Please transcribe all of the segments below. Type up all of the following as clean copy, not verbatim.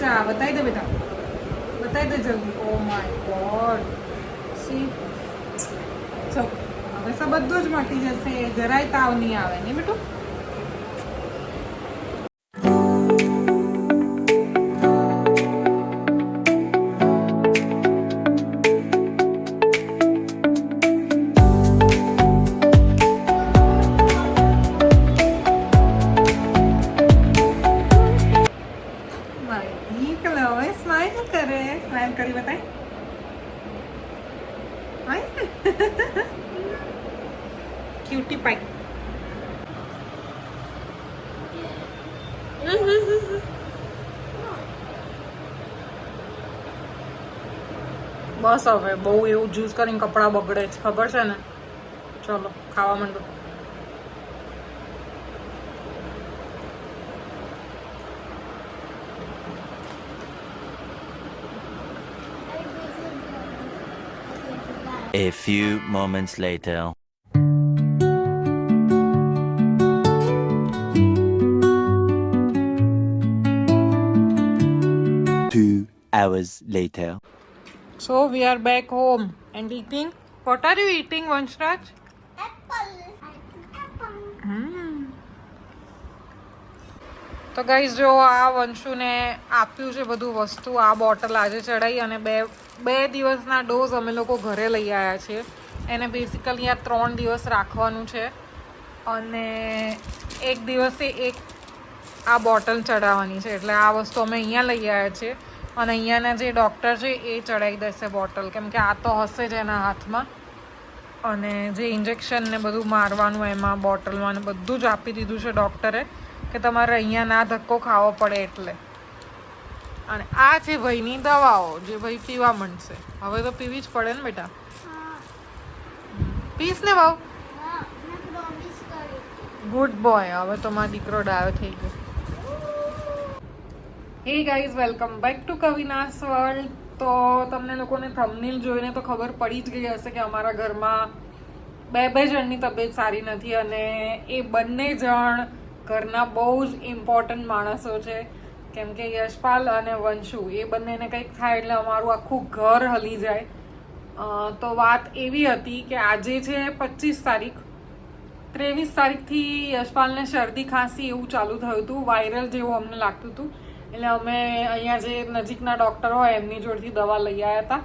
ચા બતાવી દે બેટા, બતાવી દે જલ્દી. ઓ માય ગોડ, સી ચો હવે તો બધું જ મટી જશે, જરાય તાવ નહીં આવે નહીં બેટું. સ્માઈલ કરે, સ્માઈલ કરી બતાય. ક્યુટી પાઈ. બસ હવે બહુ એવું જ્યુસ કરીને કપડાં બગડે છે ખબર છે ને. ચલો ખાવા માંડો. A few moments later. 2 hours later. So we are back home and eating. What are you eating, Vanshraj? તો ગાઈઝ જો આ વંશુને આપ્યું છે બધું વસ્તુ. આ બોટલ આજે ચડાવી અને બે દિવસના ડોઝ અમે લોકો ઘરે લઈ આવ્યા છીએ. એને બેસિકલી આ 3 દિવસ રાખવાનું છે અને એક દિવસે એક આ બોટલ ચડાવવાની છે. એટલે આ વસ્તુ અમે અહીંયા લઈ આવ્યા છીએ અને અહીંયાના જે ડૉક્ટર છે એ ચડાવી દેશે બોટલ, કેમ કે આ તો હશે જ એના હાથમાં. અને જે ઇન્જેક્શન ને બધું મારવાનું એમાં બોટલમાં ને બધું જ આપી દીધું છે ડૉક્ટરે કે તમારે અહીંયા ના ધક્કો ખાવો પડે એટલે. અને આ છે ભાઈની દવાઓ જે ભાઈ પીવા માંડશે. હવે તો પીવી જ પડે ને બેટા. પીસ ને ભાવ. Good boy. હવે તો મારો દીકરો ડાયો થઈ ગયો. Hey guys, welcome back to Kavina's world. તો તમને લોકોને થંબનેલ જોઈને તો ખબર પડી જ ગઈ હશે કે અમારા ઘરમાં બે જણની તબિયત સારી નથી અને એ બંને જણ ઘરના બહુ જ ઇમ્પોર્ટન્ટ માણસો છે. કેમ કે યશપાલ અને વંશુ એ બંનેને કંઈક થાય એટલે અમારું આખું ઘર હલી જાય. તો વાત એવી હતી કે આજે છે 25 તારીખ. 23 તારીખથી યશપાલને શરદી ખાંસી એવું ચાલુ થયું હતું, વાયરલ જેવું અમને લાગતું હતું. એટલે અમે અહીંયા જે નજીકના ડૉક્ટર હોય એમની જોડેથી દવા લઈ આવ્યા હતા.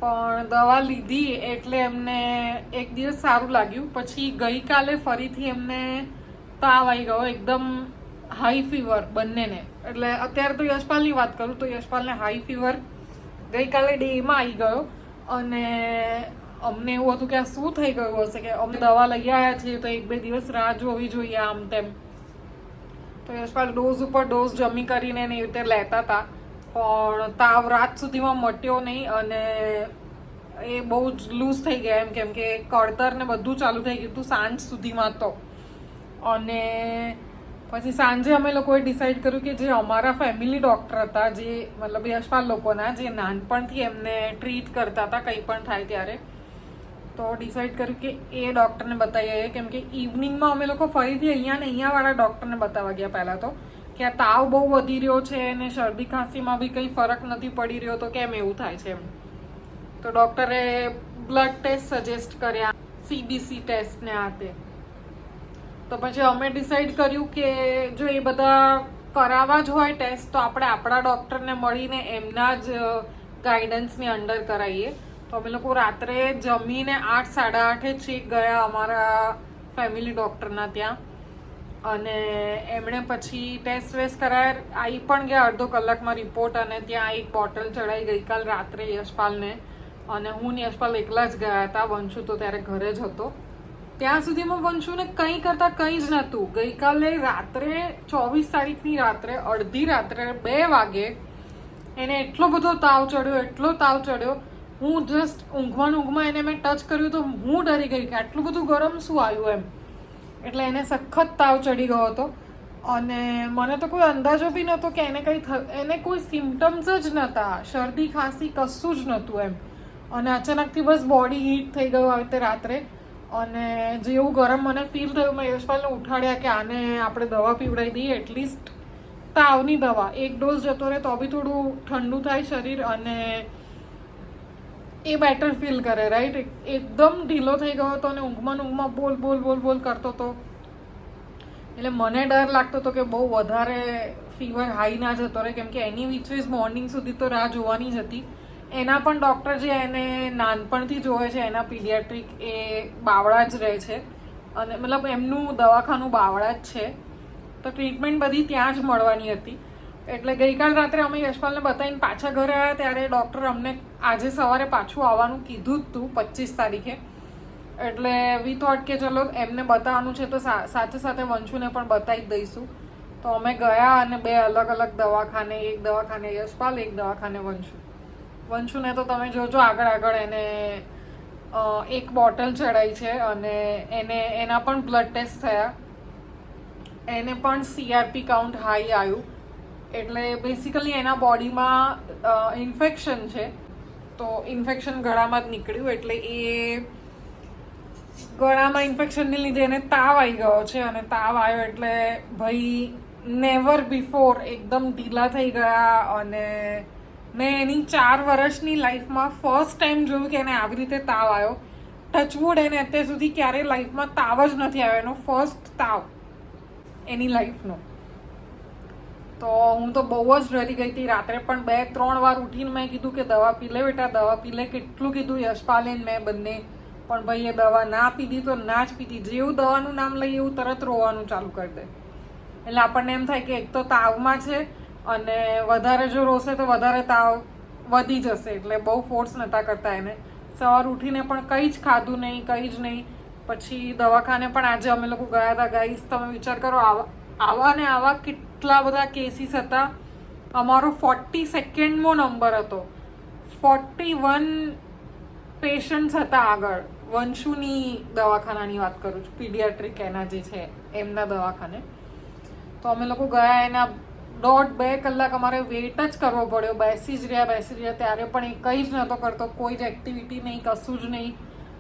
પણ દવા લીધી એટલે એમને એક દિવસ સારું લાગ્યું. પછી ગઈકાલે ફરીથી એમને તાવ આવી ગયો, એકદમ હાઈ ફીવર બંનેને. એટલે અત્યારે તો યશપાલની વાત કરું તો યશપાલને હાઈ ફીવર ગઈકાલે ડેમાં આવી ગયો અને અમને એવું હતું કે આ શું થઈ ગયું હશે, કે અમે દવા લઈ આવ્યા છીએ તો 1-2 દિવસ રાહ જોવી જોઈએ આમ તેમ. તો યશપાલ ડોઝ ઉપર ડોઝ જમી કરીને એવી રીતે લેતા હતા પણ તાવ રાત સુધીમાં મટ્યો નહીં અને એ બહુ જ લૂઝ થઈ ગયા એમ, કેમ કે કળતર ને બધું ચાલુ થઈ ગયું હતું સાંજ સુધીમાં તો. અને પછી સાંજે અમે લોકોએ ડિસાઈડ કર્યું કે જે અમારા ફેમિલી ડૉક્ટર હતા, જે મતલબ યશપાલ લોકોના, જે નાનપણથી એમને ટ્રીટ કરતા હતા કંઈ પણ થાય ત્યારે, તો ડિસાઈડ કર્યું કે એ ડૉક્ટરને બતાવીએ. કેમ કે ઇવનિંગમાં અમે લોકો ફરીથી અહીંયાવાળા ડૉક્ટરને બતાવવા ગયા પહેલાં તો, કે આ તાવ બહુ વધી રહ્યો છે અને શરદી ખાંસીમાં બી કંઈ ફરક નથી પડી રહ્યો, તો કેમ એવું થાય છે એમ. તો ડૉક્ટરે બ્લડ ટેસ્ટ સજેસ્ટ કર્યા, CBC ટેસ્ટ ને આ તે. તો પછી અમે ડિસાઈડ કર્યું કે જો એ બધા કરાવવા જ હોય ટેસ્ટ તો આપણે આપણા ડૉક્ટરને મળીને એમના જ ગાઈડન્સની અંડર કરાવીએ. તો અમે લોકો રાત્રે જમીને 8-8:30 છેક ગયા અમારા ફેમિલી ડૉક્ટરના ત્યાં અને એમણે પછી ટેસ્ટ વેસ્ટ કરાયા. આવી પણ ગયા અડધો કલાકમાં રિપોર્ટ અને ત્યાં એક બોટલ ચડાવી ગઈકાલ રાત્રે યશપાલને. અને હું ને યશપાલ એકલા જ ગયા હતા, વંશુ તો ત્યારે ઘરે જ હતો. ત્યાં સુધીમાં વંશુને કંઈ કરતાં કંઈ જ નહોતું. ગઈકાલે રાત્રે 24 તારીખની રાત્રે અડધી રાત્રે 2 વાગે એને એટલો બધો તાવ ચડ્યો. હું જસ્ટ ઊંઘમાં એને મેં ટચ કર્યું તો હું ડરી ગઈ કે આટલું બધું ગરમ શું આવ્યું એમ. એટલે એને સખત તાવ ચડી ગયો હતો અને મને તો કોઈ અંદાજો બી નહોતો કે એને કોઈ સિમ્ટમ્સ જ નહોતા, શરદી ખાંસી કશું જ નહોતું એમ. અને અચાનકથી બસ બોડી હીટ થઈ ગયું આવી રીતે રાત્રે અને જેવું ગરમ મને ફીલ થયું, મેં યશપાલને ઉઠાડ્યા કે આને આપણે દવા પીવડાવી દઈએ એટલીસ્ટ તાવની દવા એક ડોઝ જતો રહે તો બી થોડું ઠંડુ થાય શરીર અને એ બેટર ફીલ કરે, રાઈટ. એકદમ ઢીલો થઈ ગયો હતો અને ઊંઘમાં બોલ બોલ બોલ બોલ કરતો હતો. એટલે મને ડર લાગતો હતો કે બહુ વધારે ફીવર હાઈ ના જતો રહે, કેમ કે એની વિચવીઝ મોર્નિંગ સુધી તો રાહ જોવાની જ હતી. એના પણ ડૉક્ટર જે એને નાનપણથી જોવે છે, એના પીડિયાટ્રિક, એ બાવળા જ રહે છે અને મતલબ એમનું દવાખાનું બાવળા જ છે, તો ટ્રીટમેન્ટ બધી ત્યાં જ મળવાની હતી. એટલે ગઈકાલ રાત્રે અમે યશપાલને બતાવીને પાછા ઘરે આવ્યા ત્યારે ડૉક્ટર અમને આજે સવારે પાછું આવવાનું કીધું જ હતું 25 તારીખે. એટલે વી થોટ કે ચલો એમને બતાવવાનું છે તો સાથે સાથે વંશુને પણ બતાવી જ દઈશું. તો અમે ગયા અને 2 અલગ અલગ દવાખાને, એક દવાખાને યશપાલ, એક દવાખાને વંશુ. વંશુને તો તમે જોજો આગળ એને એક બોટલ ચડાઈ છે અને એના પણ બ્લડ ટેસ્ટ થયા, એને પણ CRP કાઉન્ટ હાઈ આવ્યું. એટલે બેસિકલી એના બોડીમાં ઇન્ફેક્શન છે, તો ઇન્ફેક્શન ગળામાં જ નીકળ્યું. એટલે એ ગળામાં ઇન્ફેક્શનને લીધે એને તાવ આવી ગયો છે અને તાવ આવ્યો એટલે ભાઈ નેવર બિફોર એકદમ ઢીલા થઈ ગયા. અને મેં એની 4 વર્ષની લાઈફમાં ફર્સ્ટ ટાઈમ જોયું કે એને આવી રીતે તાવ આવ્યો. ટચવુડ એને અત્યાર સુધી ક્યારેય લાઈફમાં તાવ જ નથી આવ્યો, એનો ફર્સ્ટ તાવ એની લાઈફનો. તો હું તો બહુ જ ડરી ગઈ હતી. રાત્રે પણ 2-3 વાર ઉઠીને મેં કીધું કે દવા પી લે બેટા, દવા પી લે. કેટલું કીધું યશપાલે મેં બંને, પણ ભાઈ એ દવા ના પીધી તો ના જ પીધી. જેવું દવાનું નામ લઈએ એવું તરત રોવાનું ચાલુ કરી દે. એટલે આપણને એમ થાય કે એક તો તાવમાં છે અને વધારે જો રોશે તો વધારે તાવ વધી જશે. એટલે બહુ ફોર્સ નહોતા કરતા એને. સવાર ઉઠીને પણ કંઈ જ ખાધું નહીં, કંઈ જ નહીં. પછી દવાખાને પણ આજે અમે લોકો ગયા હતા. ગાઈસ તમે વિચાર કરો, આવા ને આવા કેટલા બધા કેસીસ હતા. અમારો 42nd નંબર હતો, 41 પેશન્ટ્સ હતા આગળ. વંશુની દવાખાનાની વાત કરું છું, પીડિયાટ્રિક એના જે છે એમના દવાખાને. તો અમે લોકો ગયા, એના 1.5-2 કલાક અમારે વેઇટ જ કરવો પડ્યો. બેસી જ રહ્યા. ત્યારે પણ એ કંઈ જ નહોતો કરતો, કોઈ જ એક્ટિવિટી નહીં, કશું જ નહીં.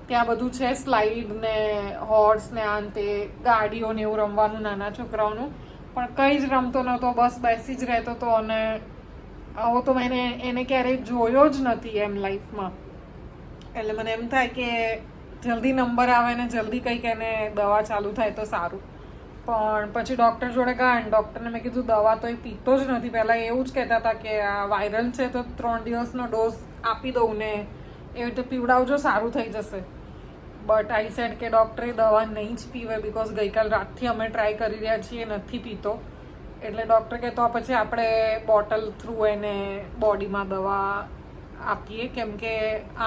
ત્યાં બધું છે, સ્લાઇડ ને હોર્સ ને આ તે ગાડીઓ ને એવું રમવાનું નાના છોકરાઓનું, પણ કંઈ જ રમતો નહોતો, બસ બેસી જ રહેતો હતો. અને આવો તો મેં એને ક્યારેય જોયો જ નથી એમ લાઈફમાં. એટલે મને એમ થાય કે જલ્દી નંબર આવે ને જલ્દી કંઈક એને દવા ચાલુ થાય તો સારું. પણ પછી ડૉક્ટર જોડે ગયા અને ડૉક્ટરને મેં કીધું દવા તો એ પીતો જ નથી. પહેલાં એવું જ કહેતા હતા કે આ વાયરલ છે તો 3 દિવસનો ડોઝ આપી દઉં ને એવી રીતે પીવડાવજો, સારું થઈ જશે. બટ આઈ સેડ કે ડૉક્ટરે દવા નહીં જ પીવે, બિકોઝ ગઈકાલ રાતથી અમે ટ્રાય કરી રહ્યા છીએ, નથી પીતો. એટલે ડૉક્ટર કહે તો પછી આપણે બોટલ થ્રુ એને બોડીમાં દવા આપીએ, કેમ કે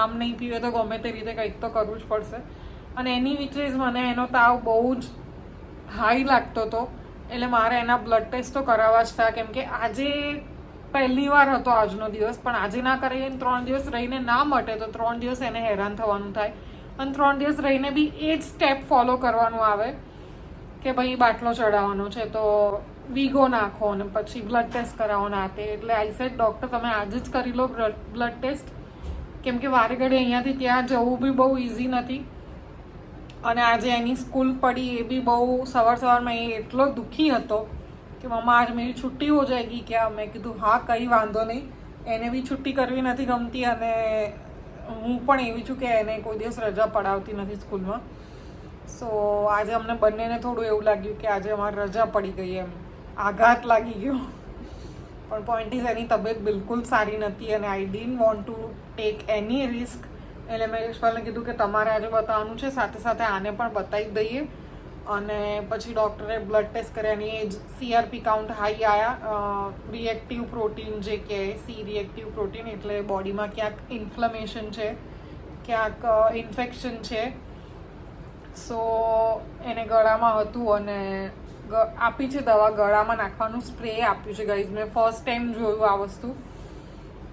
આમ નહીં પીવે તો ગમે તે રીતે કંઈક તો કરવું જ પડશે. અને એની વિચે જ મને એનો તાવ બહુ જ હાઈ લાગતો હતો. એટલે મારે એના બ્લડ ટેસ્ટ તો કરાવવા જ હતા, કેમ કે આજે પહેલી વાર હતો આજનો દિવસ. પણ આજે ના કરાવીએ 3 દિવસ રહીને ના મટે તો 3 દિવસ એને હેરાન થવાનું થાય. અને 3 દિવસ રહીને બી એ જ સ્ટેપ ફોલો કરવાનું આવે કે ભાઈ બાટલો ચડાવવાનો છે તો વીગો નાખો અને પછી બ્લડ ટેસ્ટ કરાવો ના તે. એટલે આઈ સેડ ડૉક્ટર તમે આજે જ કરી લો બ્લડ ટેસ્ટ, કેમ કે વારે ઘડી અહીંયાથી ત્યાં જવું બી બહુ ઇઝી નથી. અને આજે એની સ્કૂલ પડી એ બી બહુ સવારમાં એ એટલો દુઃખી હતો કે મમ્મા આજ મેરી છુટ્ટી હો જાયગી ક્યાં. મેં કીધું હા કંઈ વાંધો નહીં, એને બી છુટ્ટી કરવી નથી ગમતી અને હું પણ એવી છું કે એને કોઈ દિવસ રજા પડાવતી નથી સ્કૂલમાં. સો આજે અમને બંનેને થોડું એવું લાગ્યું કે આજે અમારે રજા પડી ગઈ, એમ આઘાત લાગી ગયો. પણ પોઈન્ટ ઇઝ એની તબિયત બિલકુલ સારી નથી અને I didn't want to take any risk. એટલે મેં યશપાલને કીધું કે તમારે આજે બતાવવાનું છે, સાથે સાથે આને પણ બતાવી દઈએ. અને પછી ડૉક્ટરે બ્લડ ટેસ્ટ કર્યા અને એ જ CRP કાઉન્ટ હાઈ આવ્યા. રિએક્ટિવ પ્રોટીન જે કહે, C રિએક્ટિવ પ્રોટીન, એટલે બોડીમાં ક્યાંક ઇન્ફ્લેમેશન છે, ક્યાંક ઇન્ફેક્શન છે. સો એને ગળામાં હતું અને આપી છે દવા, ગળામાં નાખવાનું સ્પ્રે આપ્યું છે. ગાઈઝ મેં ફર્સ્ટ ટાઈમ જોયું આ વસ્તુ.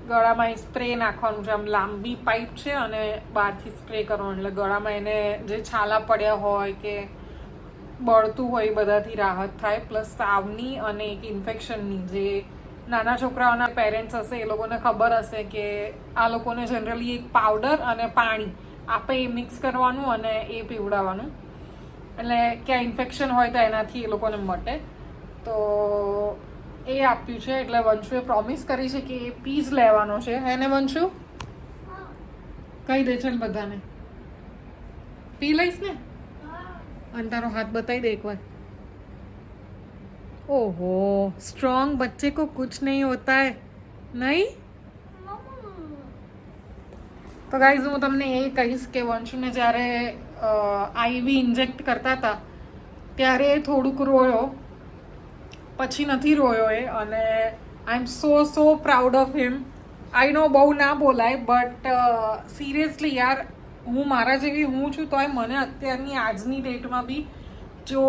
ગળામાં સ્પ્રે નાખવાનું છે, આમ લાંબી પાઇપ છે અને બહારથી સ્પ્રે કરવાનું. એટલે ગળામાં એને જે છાલા પડ્યા હોય કે બળતું હોય બધાથી રાહત થાય, પ્લસ તાવની અને એક ઇન્ફેક્શનની. જે નાના છોકરાઓના પેરેન્ટ્સ હશે એ લોકોને ખબર હશે કે આ લોકોને જનરલી એક પાવડર અને પાણી આપે એ મિક્સ કરવાનું અને એ પીવડાવવાનું, એટલે ક્યાં ઇન્ફેક્શન હોય તો એનાથી એ લોકોને મટે. તો એ આપ્યું છે એટલે વંશુએ પ્રોમિસ કરી છે કે એ પીસ લેવાનો છે હે ને વંશુ? કહી દે છે બધાને પી લઈશ ને અને તારો હાથ બતાવી દે એકવાર. ओहो स्ट्रॉन्ग बच्चे को कुछ नहीं होता है नहीं. તો ગાઈઝ હું તમને એ કહીશ કે વંશુને જ્યારે આઈવી ઇન્જેક્ટ કરતા હતા ત્યારે એ થોડુંક રોયો, પછી નથી રોયો એ. અને આઈ એમ સો પ્રાઉડ ઓફ હિમ. આઈ નો બહુ ના બોલાય બટ સિરિયસલી યાર, હું મારા જેવી હું છું તોય મને અત્યારની આજની ડેટમાં બી જો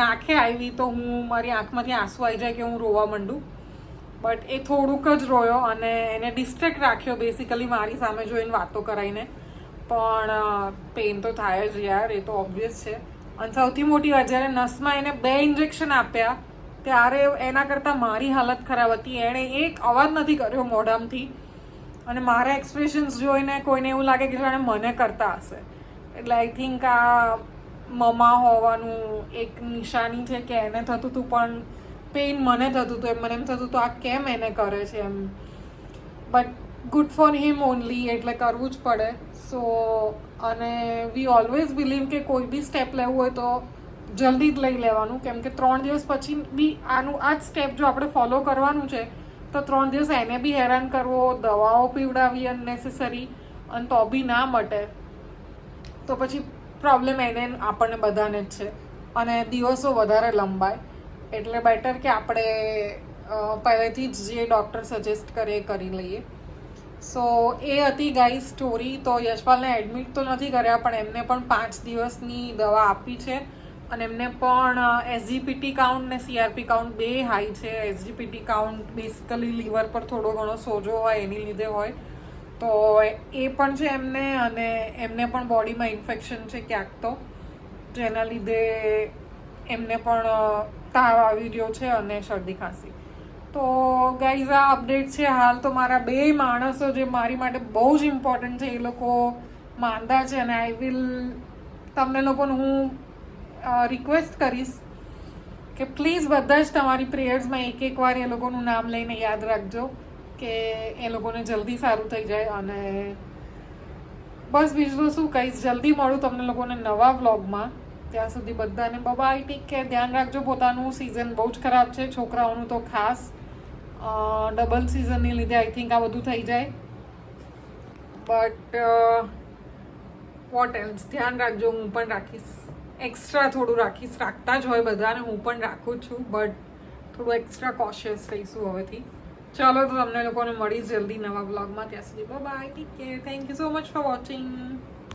નાખે આવી તો હું મારી આંખમાંથી આંસુ આવી જાય કે હું રોવા માંડું. બટ એ થોડુંક જ રોયો અને એને ડિસ્ટ્રેક્ટ રાખ્યો બેસિકલી મારી સામે જોઈને વાતો કરાવીને. પણ પેઇન તો થાય જ યાર, એ તો ઓબ્વિયસ છે. અને સૌથી મોટી વાત, જ્યારે નસમાં એને 2 ઇન્જેક્શન આપ્યા ત્યારે એના કરતાં મારી હાલત ખરાબ હતી. એણે એક અવાજ નથી કર્યો મોઢામાંથી અને મારા એક્સપ્રેશન્સ જોઈને કોઈને એવું લાગે કે જાણે મને કરતા હશે. એટલે આઈ થિંક આ મમા હોવાનું એક નિશાની છે કે એને થતું હતું પણ પેઇન મને થતું હતું. મને એમ થતું હતું આ કેમ એને કરે છે એમ. But good for him only, એટલે કરવું જ પડે. સો અને વી ઓલવેઝ બિલીવ કે કોઈ બી સ્ટેપ લેવું હોય તો જલ્દી જ લઈ લેવાનું, કેમ કે 3 દિવસ પછી બી આ જ સ્ટેપ જો આપણે ફોલો કરવાનું છે તો 3 દિવસ એને બી હેરાન કરવો, દવાઓ પીવડાવી અનનેસેસરી, અને તો બી ના મટે તો પછી પ્રોબ્લેમ એને આપણને બધાને જ છે અને દિવસો વધારે લંબાય. એટલે બેટર કે આપણે પહેલેથી જ જે ડૉક્ટર સજેસ્ટ કરે એ કરી લઈએ. સો એ હતી ગાઈ સ્ટોરી. તો યશપાલને એડમિટ તો નથી કર્યા પણ એમને પણ 5 દિવસની દવા આપી છે અને એમને પણ એસજીપીટી કાઉન્ટ ને સીઆરપી કાઉન્ટ બે હાઈ છે. એસજીપીટી કાઉન્ટ બેસિકલી લીવર પર થોડો ઘણો સોજો હોય એની લીધે હોય તો એ પણ છે એમને, અને એમને પણ બોડીમાં ઇન્ફેક્શન છે ક્યાંક તો, જેના લીધે એમને પણ તાવ આવી રહ્યો છે અને શરદી ખાંસી. તો ગાઈઝ આ અપડેટ છે હાલ. તો મારા 2 માણસો જે મારી માટે બહુ જ ઇમ્પોર્ટન્ટ છે એ લોકો માંદા છે અને આઈ વિલ તમને લોકોને હું રિક્વેસ્ટ કરીશ કે પ્લીઝ બધા જ તમારી પ્રેયર્સમાં એક વાર એ લોકોનું નામ લઈને યાદ રાખજો કે એ લોકોને જલ્દી સારું થઈ જાય. અને બસ બીજું તો શું કહીશ, જલ્દી મળું તમને લોકોને નવા વ્લોગમાં. ત્યાં સુધી બધાને બાય, ટેક કેર, ધ્યાન રાખજો પોતાનું. સિઝન બહુ જ ખરાબ છે, છોકરાઓનું તો ખાસ. ડબલ સિઝનની લીધે આઈ થિંક આ બધું થઈ જાય. બટ વોટ એલ્સ, ધ્યાન રાખજો. હું પણ રાખીશ, એક્સ્ટ્રા થોડું રાખીશ. રાખતા જ હોય બધાને, હું પણ રાખું છું બટ થોડું એક્સ્ટ્રા કોશિયસ રહીશું હવેથી. ચાલો તો તમને લોકોને મળીશ જલ્દી નવા બ્લોગમાં. ત્યાં સુધી bye, take care, thank you so much for watching.